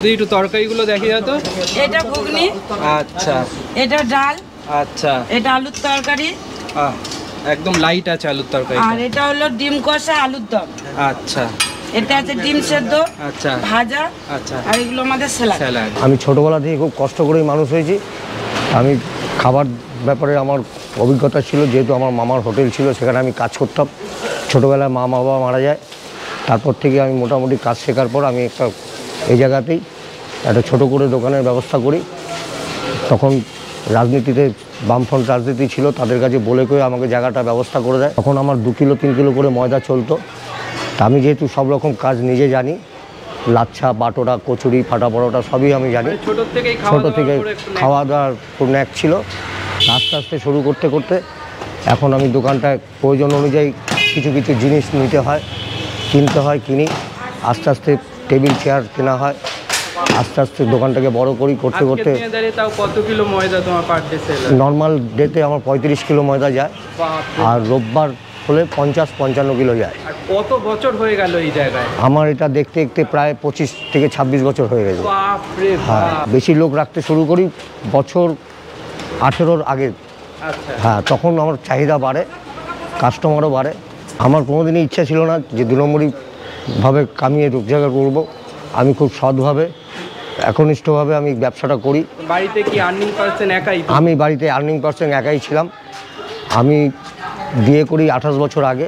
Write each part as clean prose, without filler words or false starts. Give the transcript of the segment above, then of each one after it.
একটু তরকারিগুলো দেখে দাও তো। এটা ঘুগনি, আচ্ছা এটা ডাল, আচ্ছা এটা আলুর তরকারি, একদম লাইট আছে আলুর তরকারি। আর এটা হলো ডিম কষা আলুর দম। আচ্ছা এটা আছে ডিম সেদ্ধ, আচ্ছা ভাজা, আচ্ছা আর এগুলো আমাদের স্যালাড। আমি ছোটোবেলা থেকে খুব কষ্ট করেই মানুষ হয়েছি। আমি খাবার ব্যাপারে আমার অভিজ্ঞতা ছিল, যেহেতু আমার মামার হোটেল ছিল, সেখানে আমি কাজ করতাম। ছোটোবেলায় মা বাবা মারা যায়, তারপর থেকে আমি মোটামুটি কাজ শেখার পর আমি এই জায়গাতেই একটা ছোটো করে দোকানের ব্যবস্থা করি। তখন রাজনীতিতে বামফ্রন্ট রাজনীতি ছিল, তাদের কাছে বলে করে আমাকে জায়গাটা ব্যবস্থা করে দেয়। তখন আমার 2 কিলো 3 কিলো করে ময়দা চলতো। তা আমি যেহেতু সব রকম কাজ নিজে জানি, লাচ্ছা, বাটোরা, কচুরি, ফাটা পরোটা সবই আমি জানি। ছোটো থেকে খাওয়া দাওয়ার খুব ন্যাক ছিল। আস্তে আস্তে শুরু করতে করতে এখন আমি দোকানটায় প্রয়োজন অনুযায়ী কিছু কিছু জিনিস নিতে হয়, কিনতে হয়, কিনি। আস্তে আস্তে টেবিল চেয়ার কেনা হয়, আস্তে আস্তে দোকানটাকে বড় করি। করতে করতে তাও কত কিলো ময়দা তোমার পার ডে সেল? নর্মাল ডেতে আমার 35 কিলো ময়দা যায়, আর রোববার হলে 50-55 কিলো যায়। আর কত বছর হয়ে গেল এই জায়গায়? আমার এটা দেখতে দেখতে প্রায় 25 থেকে 26 বছর হয়ে গেছে। হ্যাঁ, বেশি লোক রাখতে শুরু করি বছর 18-র আগে। হ্যাঁ, তখন আমার চাহিদা বাড়ে, কাস্টমারও বাড়ে। আমার কোনোদিনই ইচ্ছা ছিল না যে 2 নম্বরিভাবে কামিয়ে রোজগার করবো। আমি খুব সৎভাবে, একনিষ্ঠভাবে আমি ব্যবসাটা করি। বাড়িতে কি আর্নিং পারসন একাই? আমি বাড়িতে আর্নিং পারসন একাই ছিলাম। আমি বিয়ে করি 28 বছর আগে।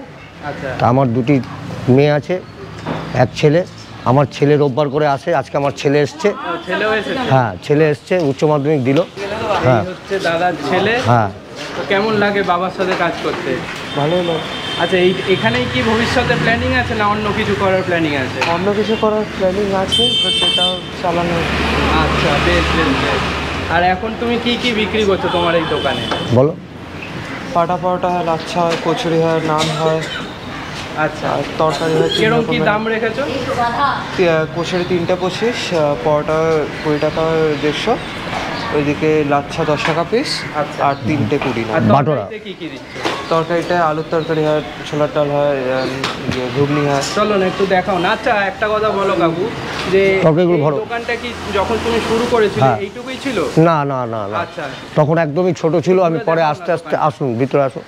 তা আমার 2টি মেয়ে আছে, 1 ছেলে। আমার ছেলে রোববার করে আসে। আজকে আমার ছেলে এসছে। হ্যাঁ, ছেলে এসছে, উচ্চ মাধ্যমিক দিল। হ্যাঁ, হচ্ছে দাদার ছেলে। হ্যাঁ, তো কেমন লাগে বাবার সাথে কাজ করতে? ভালোই লাগে। আচ্ছা, এখানেই কি ভবিষ্যতে প্ল্যানিং আছে না অন্য কিছু করার প্ল্যানিং আছে? অন্য কিছু করার প্ল্যানিং আছে, সেটাও চালানো। আচ্ছা, বেশ বেশ বেশ। আর এখন তুমি কি কি বিক্রি করছো তোমার এই দোকানে? বলো। পাটা পরোটা হয়, লাচ্ছা হয়, কচুরি হয়, নান হয়। আচ্ছা, আর তরকারি হয়। কিরকম কি দাম রেখেছো? কচুরি 3টে 25, পরোটা 20 টাকা 150, ওইদিকে লাচ্ছা 10 টাকা পিস, আর 3টে 20 না। বাটোরা কি কি দিচ্ছ? তরকারিটা আলুর তরকারি হয়, ছোলার ডাল হয়, ঘুগনি হয়। চলো না একটু দেখাও না। আচ্ছা, একটা কথা বলো কাকু, যে দোকানটা কি যখন তুমি শুরু করেছিলে এইটুকুই ছিল? না না না না, আচ্ছা, তখন একদমই ছোট ছিল। আমি পরে আস্তে আস্তে, আসুন ভিতরে আসুন।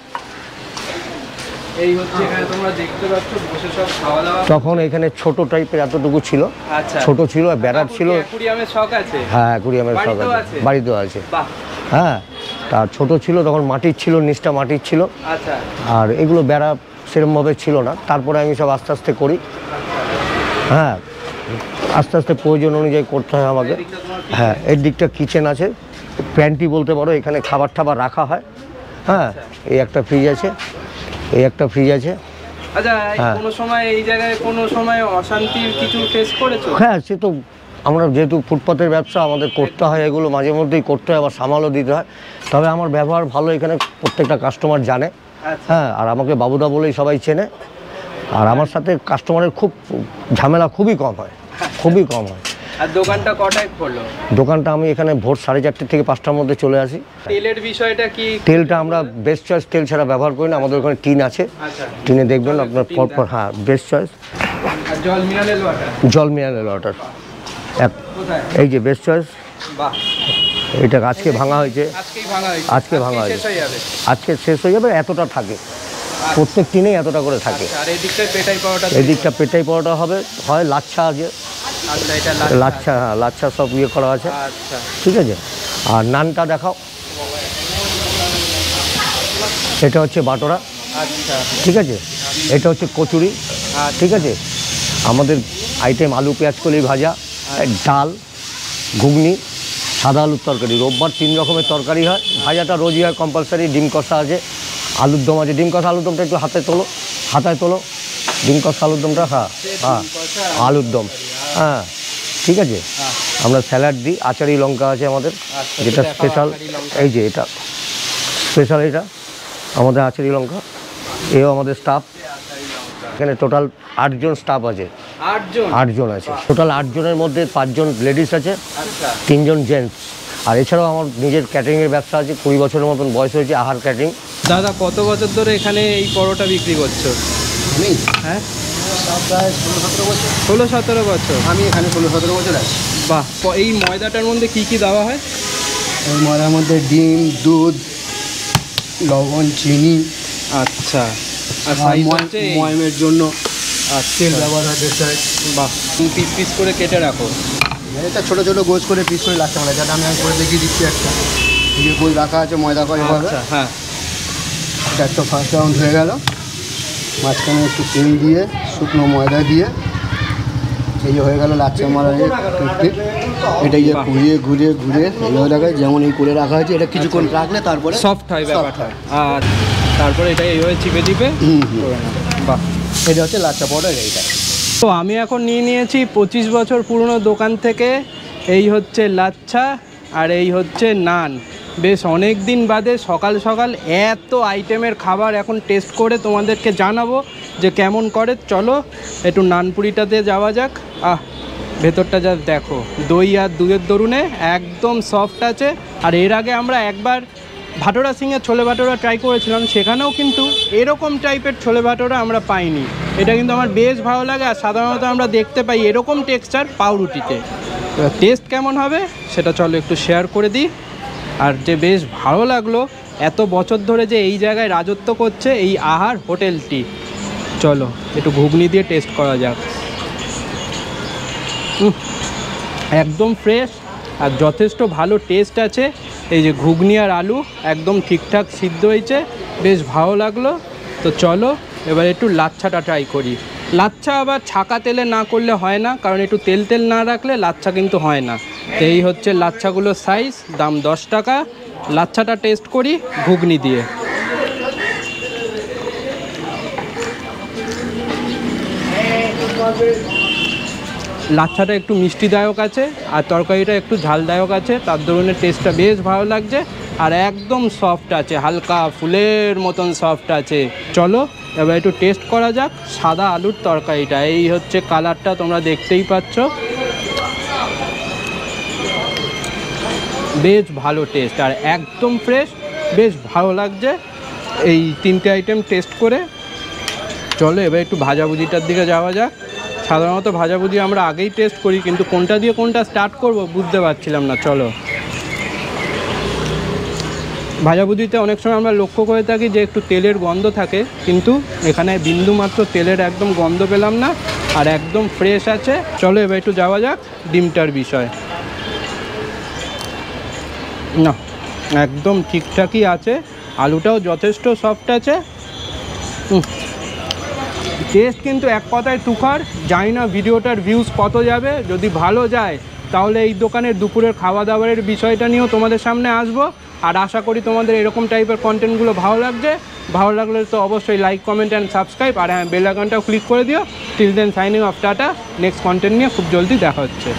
এই হচ্ছে এখানে তোমরা দেখতে পাচ্ছ বসে সব খাওয়া দাওয়া। তখন এখানে ছোট টাইপের এতটুকু ছিল। আচ্ছা, ছোট ছিল, ব্যারার ছিল। অ্যাকুরিয়ামের শখ আছে? হ্যাঁ, অ্যাকুরিয়ামের শখ আছে, বাড়িতেও আছে। বাহ। হ্যাঁ, তা ছোট ছিল তখন, মাটির ছিল, নিচটা মাটির ছিল। আচ্ছা, আর এগুলো বেড়া সেরকমভাবে ছিল না। তারপরে আমি সব আস্তে আস্তে করি। হ্যাঁ, আস্তে আস্তে প্রয়োজন অনুযায়ী করতে হয় আমাকে। হ্যাঁ, এর দিকটা কিচেন আছে, প্যান্ট্রি বলতে পারো। এখানে খাবার টাবার রাখা হয়। হ্যাঁ, এই একটা ফ্রিজ আছে, এই একটা ফ্রিজ আছে। আচ্ছা, কোনো সময় এই জায়গায় কোনো সময় অশান্তির কিছু ফেস করেছো? হ্যাঁ, সে তো আমরা যেহেতু ফুটপাতের ব্যবসা, আমাদের করতে হয়, এগুলো মাঝে মধ্যেই করতে হয়, আবার সামালও দিতে হয়। তবে আমার ব্যবহার ভালো, এখানে প্রত্যেকটা কাস্টমার জানে। হ্যাঁ, আর আমাকে বাবুদা বলেই সবাই চেনে। আর আমার সাথে কাস্টমারের খুব ঝামেলা খুবই কম হয়, খুবই কম হয়। আর দোকানটা কটায় খোলো? দোকানটা আমি এখানে ভোর 4:30 থেকে 5টার মধ্যে চলে আসি। তেলের বিষয়টা কি? তেলটা আমরা বেস্ট চয়েস তেল ছাড়া ব্যবহার করি না। আমাদের ওখানে টিন আছে। আচ্ছা, টিনে দেখবেন আপনার পরপর। হ্যাঁ, বেস্ট চয়েস। আর জল মিনারেল ওয়াটার? জল মিনারেল ওয়াটার কোথায়? এই যে বেস্ট চয়েস। বাহ। এটা আজকে ভাঙা হয়েছে। আজকেই ভাঙা হয়েছে? আজকে ভাঙা হয়েছে, শেষ হয়ে যাবে? আজকে শেষ হয়ে যাবে। এতটা থাকে, প্রত্যেক টিনেই এতটা করে থাকে। আর এই দিকটায় পেটাই পাওয়াটা? এই দিকটা পেটাই পরোটা হবে, হয় লাচ্ছা আছে। আচ্ছা, এটা লাচ্ছা, হ্যাঁ, লাচ্ছা সব ইয়ে করা আছে। আচ্ছা, ঠিক আছে। আর নানটা দেখাও। এটা হচ্ছে বাটোরা। আচ্ছা, ঠিক আছে। এটা হচ্ছে কচুরি। ঠিক আছে। আমাদের আইটেম আলু পেঁয়াজ কলি ভাজা, ডাল, ঘুগনি, সাদা আলুর তরকারি। রোববার 3 রকমের তরকারি হয়। ভাজাটা রোজই হয় কম্পালসারি। ডিম কষা আছে, আলুর দম আছে। ডিম কষা আলুর দমটা একটু হাতায় তোলো। ডিম কষা আলুর দমটা। হ্যাঁ হ্যাঁ, আলুর দম। হ্যাঁ, ঠিক আছে। আমরা স্যালাড দিই, আচারি লঙ্কা আছে আমাদের, যেটা স্পেশাল। এই যে এটা স্পেশাল, এটা আমাদের আচারি লঙ্কা। এও আমাদের স্টাফ। এখানে টোটাল 8 জন স্টাফ আছে। 8 জন আছে টোটাল। 8 জনের মধ্যে 5 জন লেডিস আছে, 3 জন জেন্টস। আর এছাড়াও আমার নিজের ক্যাটারিংয়ের ব্যবসা আছে। 20 বছরের মতন বয়স হয়েছে। আহার ক্যাটারিং। দাদা, কত বছর ধরে এখানে এই পরোটা বিক্রি করছো? আমি হ্যাঁ, প্রায় 16-17 বছর। 16-17 বছর? আমি এখানে 16-17 বছর আছি। বাহ, এই ময়দাটার মধ্যে কি কি দেওয়া হয়? এই ময়দার মধ্যে ডিম, দুধ, লবণ, চিনি, আচ্ছা, আর আর size হচ্ছে এই। ময়মের জন্য আচ্ছা, তেল ব্যবহার হয় দেশায়। বাহ, পিস পিস করে কেটে রাখো। এটা ছোটো ছোটো গোছ করে পিস করে লাচ্ছা বানায়, যেটা আমি করে দেখিয়ে দিচ্ছি। একটা এই যে গোল রাখা আছে ময়দা করে এভাবে। আচ্ছা, হ্যাঁ, এটা একটা ফার্স্ট রাউন্ড হয়ে গেল। মাঝখানে একটু তেল দিয়ে শুকনো ময়দা দিয়ে এই যে হয়ে গেল লাচ্ছা মারার পিঠ। এটা এই যে ঘুরিয়ে ঘুরিয়ে ঘুরিয়ে এইভাবে রাখায়, যেমন এই করে রাখা হয়েছে। এটা কিছুক্ষণ রাখলে তারপরে সফট হয় ব্যাপারটা। আর তারপরে এটা এইভাবে চিপে চিপে করে নাও। বাহ, এটা হচ্ছে লাচ্ছা পাউডার। এইটা তো আমি এখন নিয়ে নিয়েছি 25 বছর পুরনো দোকান থেকে। এই হচ্ছে লাচ্ছা আর এই হচ্ছে নান। বেশ অনেক দিন বাদে সকাল সকাল এত আইটেমের খাবার এখন টেস্ট করে তোমাদেরকে জানাবো যে কেমন করে। চলো একটু নানপুরিটাতে যাওয়া যাক। ভেতরটা যা দেখো, দই আর দুধের দরুনে একদম সফট আছে। আর এর আগে আমরা একবার ভাটোরা সিংয়ের ছোলে ভাটোরা ট্রাই করেছিলাম, সেখানেও কিন্তু এরকম টাইপের ছোলে ভাটোরা আমরা পাইনি। এটা কিন্তু আমার বেশ ভালো লাগে। আর সাধারণত আমরা দেখতে পাই এরকম টেক্সচার পাউরুটিতে। টেস্ট কেমন হবে সেটা চলো একটু শেয়ার করে দিই। আর যে বেশ ভালো লাগলো, এত বছর ধরে যে এই জায়গায় রাজত্ব করছে এই আহার হোটেলটি। চলো একটু ঘুগনি দিয়ে টেস্ট করা যাক। একদম ফ্রেশ আর যথেষ্ট ভালো টেস্ট আছে। এই যে ঘুগনি আর আলু একদম ঠিকঠাক সিদ্ধ হয়েছে, বেশ ভালো লাগলো। তো চলো এবার একটু লাচ্ছাটা ট্রাই করি। লাচ্ছা আবার ছাকা তেলে না করলে হয় না, কারণ একটু তেল তেল না রাখলে লাচ্ছা কিন্তু হয় না। তো এই হচ্ছে লাচ্ছাগুলোর সাইজ, দাম 10 টাকা। লাচ্ছাটা টেস্ট করি ঘুগনি দিয়ে। লাচ্ছাটা একটু মিষ্টিদায়ক আছে আর তরকারিটা একটু ঝালদায়ক আছে, তার ধরনের টেস্টটা বেশ ভালো লাগছে। আর একদম সফট আছে, হালকা ফুলের মতন সফট আছে। চলো এবার একটু টেস্ট করা যাক সাদা আলুর তরকারিটা। এই হচ্ছে কালারটা, তোমরা দেখতেই পাচ্ছ। বেশ ভালো টেস্ট আর একদম ফ্রেশ, বেশ ভালো লাগছে এই তিনটে আইটেম টেস্ট করে। চলো এবার একটু ভাজাভুজিটার দিকে যাওয়া যাক। সাধারণত ভাজাভুজি আমরা আগেই টেস্ট করি, কিন্তু কোনটা দিয়ে কোনটা স্টার্ট করব বুঝতে পারছিলাম না। চলো, ভাজাভুজিতে অনেক সময় আমরা লক্ষ্য করে থাকি যে একটু তেলের গন্ধ থাকে, কিন্তু এখানে বিন্দু মাত্র তেলের একদম গন্ধ পেলাম না আর একদম ফ্রেশ আছে। চলো এবার একটু যাওয়া যাক ডিমটার বিষয়। না, একদম ঠিকঠাকই আছে, আলুটাও যথেষ্ট সফট আছে। টেস্ট কিন্তু এক কথায় তুখার। জানি না ভিডিওটার ভিউজ কত যাবে। যদি ভালো যায় তাহলে এই দোকানের দুপুরের খাওয়া দাওয়ারের বিষয়টা নিয়েও তোমাদের সামনে আসবো। আর আশা করি তোমাদের এরকম টাইপের কন্টেন্টগুলো ভালো লাগছে। ভালো লাগলে তো অবশ্যই লাইক, কমেন্ট অ্যান্ড সাবস্ক্রাইব। আর হ্যাঁ, বেল আইকনটাও ক্লিক করে দিও। Till then signing off, tata. Next content নিয়ে খুব জলদি দেখা হচ্ছে।